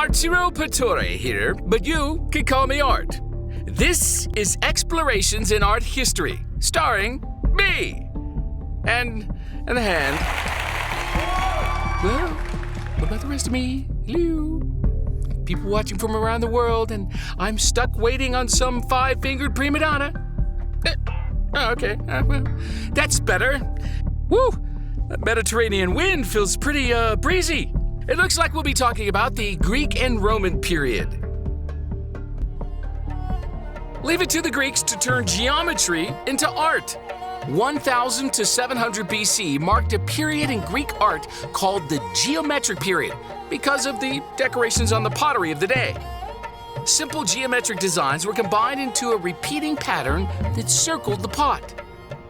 Arturo Pittore here, but you can call me Art. This is Explorations in Art History, starring me. And the hand. Well, what about the rest of me? Hello? People watching from around the world, and I'm stuck waiting on some five-fingered prima donna. Okay, well, that's better. Woo! That Mediterranean wind feels pretty, breezy. It looks like we'll be talking about the Greek and Roman period. Leave it to the Greeks to turn geometry into art. 1000 to 700 BC marked a period in Greek art called the geometric period because of the decorations on the pottery of the day. Simple geometric designs were combined into a repeating pattern that circled the pot.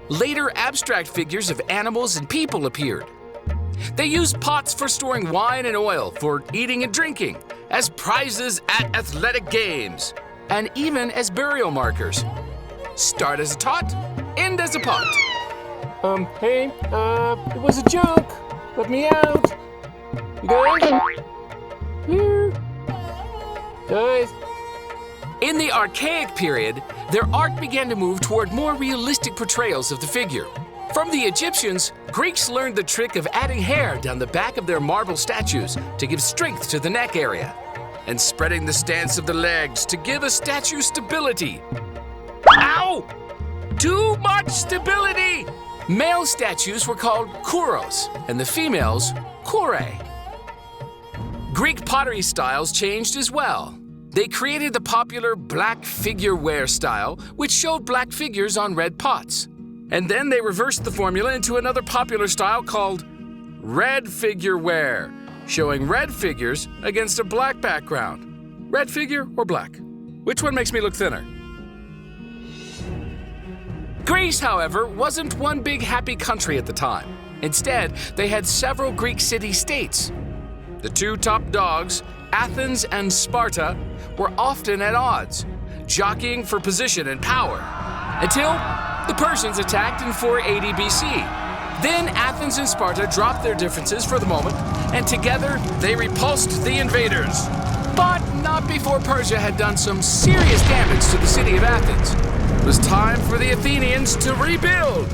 Later, abstract figures of animals and people appeared. They used pots for storing wine and oil, for eating and drinking, as prizes at athletic games, and even as burial markers. Start as a tot, end as a pot. Hey, it was a joke. Let me out. You guys? Here. Guys. In the Archaic period, their art began to move toward more realistic portrayals of the figure. From the Egyptians, Greeks learned the trick of adding hair down the back of their marble statues to give strength to the neck area, and spreading the stance of the legs to give a statue stability. Ow! Too much stability! Male statues were called kouros, and the females, kouroi. Greek pottery styles changed as well. They created the popular black figure ware style, which showed black figures on red pots. And then they reversed the formula into another popular style called red figure ware, showing red figures against a black background. Red figure or black? Which one makes me look thinner? Greece, however, wasn't one big happy country at the time. Instead, they had several Greek city-states. The two top dogs, Athens and Sparta, were often at odds, jockeying for position and power, until the Persians attacked in 480 BC. Then Athens and Sparta dropped their differences for the moment, and together they repulsed the invaders. But not before Persia had done some serious damage to the city of Athens. It was time for the Athenians to rebuild.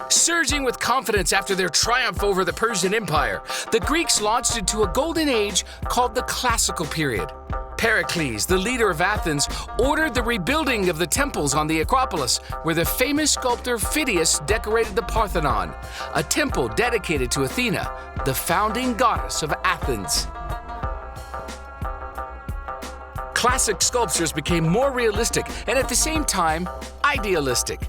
Surging with confidence after their triumph over the Persian Empire, the Greeks launched into a golden age called the Classical period. Pericles, the leader of Athens, ordered the rebuilding of the temples on the Acropolis, where the famous sculptor Phidias decorated the Parthenon, a temple dedicated to Athena, the founding goddess of Athens. Classic sculptures became more realistic and at the same time, idealistic.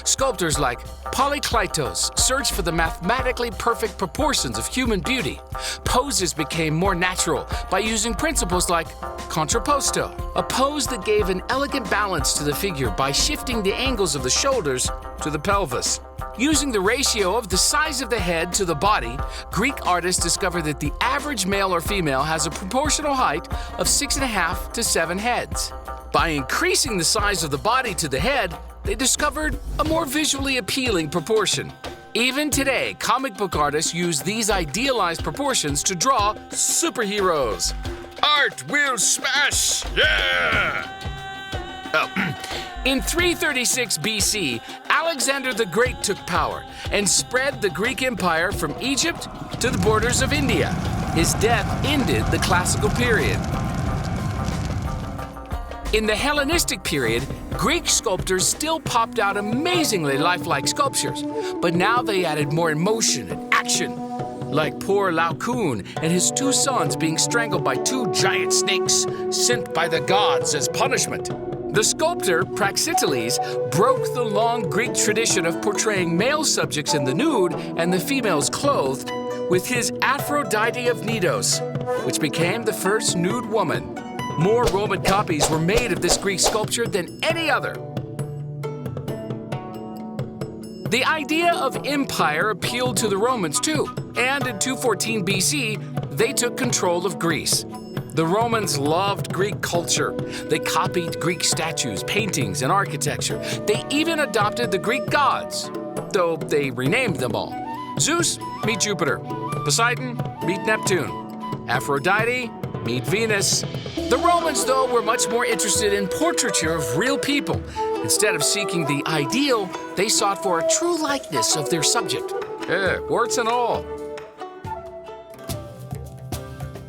Sculptors like Polykleitos searched for the mathematically perfect proportions of human beauty. Poses became more natural by using principles like contrapposto, a pose that gave an elegant balance to the figure by shifting the angles of the shoulders to the pelvis. Using the ratio of the size of the head to the body, Greek artists discovered that the average male or female has a proportional height of 6.5 to 7 heads. By increasing the size of the body to the head, they discovered a more visually appealing proportion. Even today, comic book artists use these idealized proportions to draw superheroes. Art will smash! Yeah! In 336 BC, Alexander the Great took power and spread the Greek Empire from Egypt to the borders of India. His death ended the Classical period. In the Hellenistic period, Greek sculptors still popped out amazingly lifelike sculptures, but now they added more emotion and action, like poor Laocoon and his two sons being strangled by two giant snakes sent by the gods as punishment. The sculptor Praxiteles broke the long Greek tradition of portraying male subjects in the nude and the females clothed with his Aphrodite of Knidos, which became the first nude woman. More Roman copies were made of this Greek sculpture than any other. The idea of empire appealed to the Romans too, and in 214 BC, they took control of Greece. The Romans loved Greek culture. They copied Greek statues, paintings, and architecture. They even adopted the Greek gods, though they renamed them all. Zeus, meet Jupiter. Poseidon, meet Neptune. Aphrodite, meet Venus. The Romans, though, were much more interested in portraiture of real people. Instead of seeking the ideal, they sought for a true likeness of their subject. Warts and all.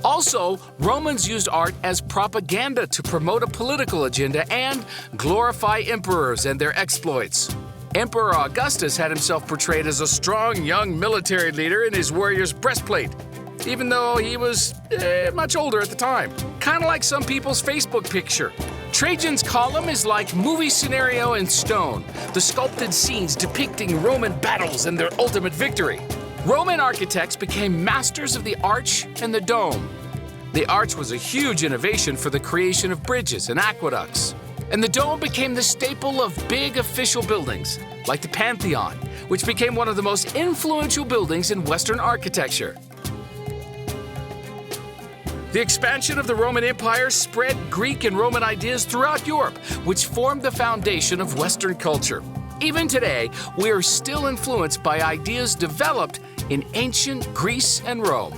Also, Romans used art as propaganda to promote a political agenda and glorify emperors and their exploits. Emperor Augustus had himself portrayed as a strong young military leader in his warrior's breastplate, even though he was much older at the time. Kind of like some people's Facebook picture. Trajan's column is like movie scenario in stone, the sculpted scenes depicting Roman battles and their ultimate victory. Roman architects became masters of the arch and the dome. The arch was a huge innovation for the creation of bridges and aqueducts. And the dome became the staple of big official buildings, like the Pantheon, which became one of the most influential buildings in Western architecture. The expansion of the Roman Empire spread Greek and Roman ideas throughout Europe, which formed the foundation of Western culture. Even today, we are still influenced by ideas developed in ancient Greece and Rome.